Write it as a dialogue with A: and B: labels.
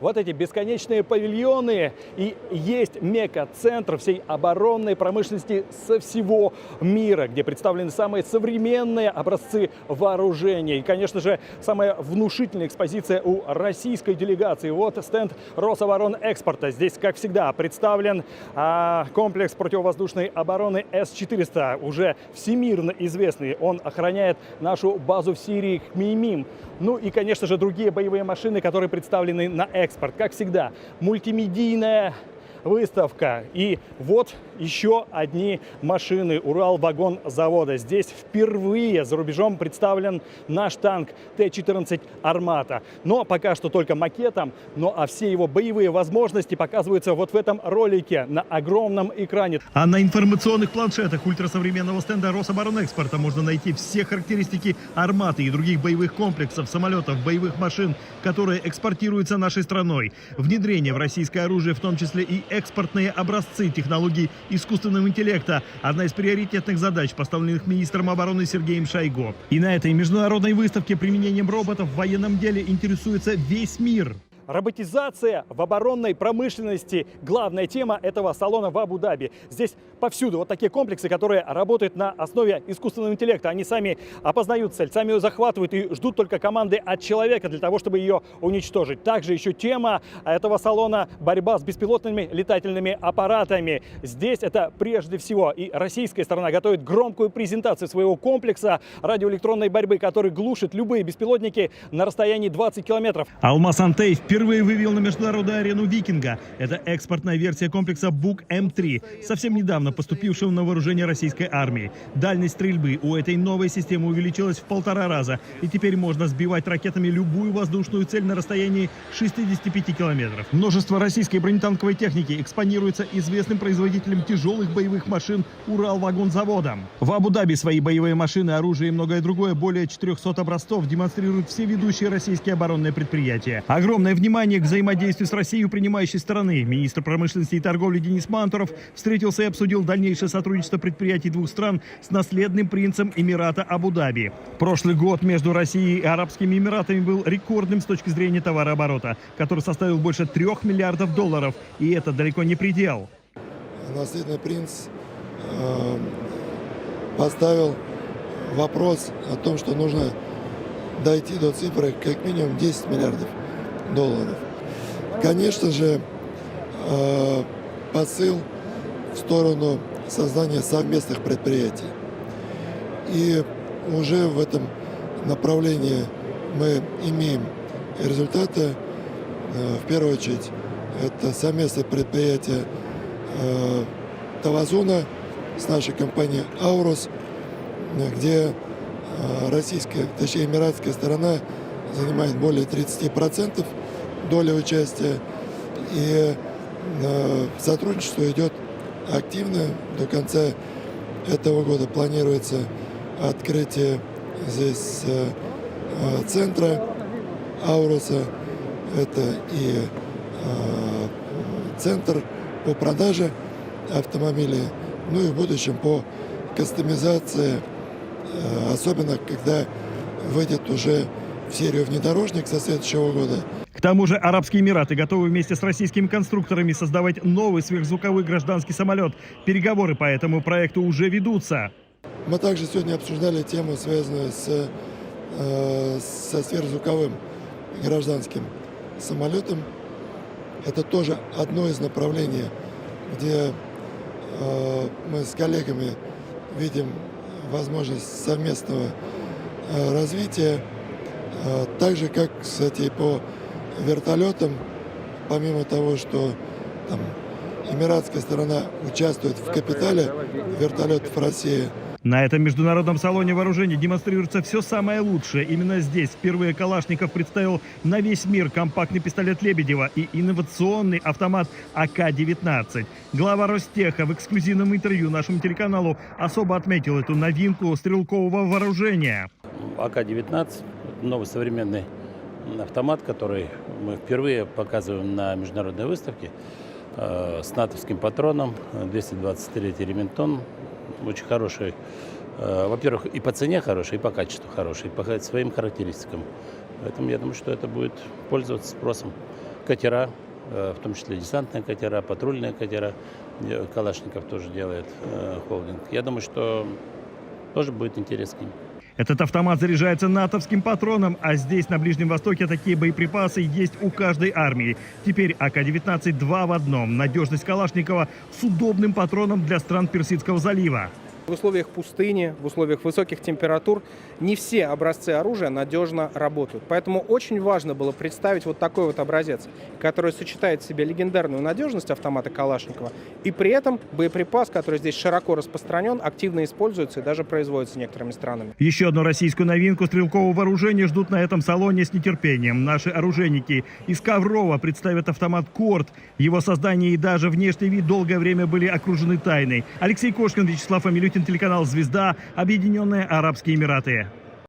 A: вот эти бесконечные павильоны и есть мега-центр всей оборонной промышленности со всего мира, где представлены самые современные образцы вооружений. И, конечно же, самая внушительная экспозиция у российской делегации. Вот стенд Рособоронэкспорта. Здесь, как всегда, представлен комплекс противовоздушной обороны С-400, уже всемирно известный. Он охраняет нашу базу в Сирии Хмеймим. Ну и, конечно же, другие боевые машины, которые представлены на экспорт. Как всегда, мультимедийная выставка. И вот еще одни машины Уралвагонзавода. Здесь впервые за рубежом представлен наш танк Т-14 «Армата». Но пока что только макетом. Ну а все его боевые возможности показываются вот в этом ролике на огромном экране.
B: А на информационных планшетах ультрасовременного стенда Рособоронэкспорта можно найти все характеристики «Арматы» и других боевых комплексов, самолетов, боевых машин, которые экспортируются нашей страной. Внедрение в российское оружие, в том числе и экспортные образцы технологий искусственного интеллекта – одна из приоритетных задач, поставленных министром обороны Сергеем Шойгу. И на этой международной выставке применением роботов в военном деле интересуется весь мир.
A: Роботизация в оборонной промышленности – главная тема этого салона в Абу-Даби. Здесь повсюду вот такие комплексы, которые работают на основе искусственного интеллекта. Они сами опознают цель, сами ее захватывают и ждут только команды от человека для того, чтобы ее уничтожить. Также еще тема этого салона – борьба с беспилотными летательными аппаратами. Здесь это прежде всего и российская сторона готовит громкую презентацию своего комплекса радиоэлектронной борьбы, который глушит любые беспилотники на расстоянии 20 километров.
B: Алмаз Антей впервые вывел на международную арену «Викинга». Это экспортная версия комплекса БУК-М3, совсем недавно поступившего на вооружение российской армии. Дальность стрельбы у этой новой системы увеличилась в 1,5 раза. И теперь можно сбивать ракетами любую воздушную цель на расстоянии 65 километров. Множество российской бронетанковой техники экспонируется известным производителем тяжелых боевых машин Уралвагонзаводом. В Абу-Даби свои боевые машины, оружие и многое другое, более 400 образцов, демонстрируют все ведущие российские оборонные предприятия. Огромное внимание к взаимодействию с Россией у принимающей стороны. Министр промышленности и торговли Денис Мантуров встретился и обсудил дальнейшее сотрудничество предприятий двух стран с наследным принцем Эмирата Абу-Даби. Прошлый год между Россией и Арабскими Эмиратами был рекордным с точки зрения товарооборота, который составил больше $3 миллиардов. И это далеко не предел.
C: Наследный принц поставил вопрос о том, что нужно дойти до цифры как минимум $10 миллиардов. Конечно же, посыл в сторону создания совместных предприятий. И уже в этом направлении мы имеем результаты. В первую очередь, это совместное предприятие Тавазуна с нашей компанией «Аурус», где российская, точнее, эмиратская сторона занимает более 30% доли участия. И сотрудничество идет активно. До конца этого года планируется открытие здесь центра «Ауруса». Это и центр по продаже автомобилей, ну и в будущем по кастомизации, особенно когда выйдет уже в серию внедорожник со следующего года.
B: К тому же Арабские Эмираты готовы вместе с российскими конструкторами создавать новый сверхзвуковой гражданский самолет. Переговоры по этому проекту уже ведутся.
C: Мы также сегодня обсуждали тему, связанную со сверхзвуковым гражданским самолетом. Это тоже одно из направлений, где мы с коллегами видим возможность совместного развития. Так же, как, кстати, по вертолетам, помимо того, что там эмиратская сторона участвует в капитале вертолетов России.
B: На этом международном салоне вооружений демонстрируется все самое лучшее. Именно здесь впервые Калашников представил на весь мир компактный пистолет Лебедева и инновационный автомат АК-19. Глава Ростеха в эксклюзивном интервью нашему телеканалу особо отметил эту новинку стрелкового вооружения.
D: АК-19 – новый современный автомат, который мы впервые показываем на международной выставке с натовским патроном, 223 Ремингтон. Очень хороший, во-первых, и по цене хороший, и по качеству хороший, и по своим характеристикам. Поэтому я думаю, что это будет пользоваться спросом катера, в том числе десантные катера, патрульные катера. Калашников тоже делает холдинг. Я думаю, что тоже будет интерес к ним.
B: Этот автомат заряжается натовским патроном, а здесь, на Ближнем Востоке, такие боеприпасы есть у каждой армии. Теперь АК-19 2 в одном. Надежность Калашникова с удобным патроном для стран Персидского залива.
E: В условиях пустыни, в условиях высоких температур не все образцы оружия надежно работают. Поэтому очень важно было представить вот такой вот образец, который сочетает в себе легендарную надежность автомата Калашникова и при этом боеприпас, который здесь широко распространен, активно используется и даже производится некоторыми странами.
B: Еще одну российскую новинку стрелкового вооружения ждут на этом салоне с нетерпением. Наши оружейники из Коврова представят автомат «Корт». Его создание и даже внешний вид долгое время были окружены тайной. Алексей Кошкин, Вячеслав Амилютин, телеканал «Звезда», Объединенные Арабские Эмираты.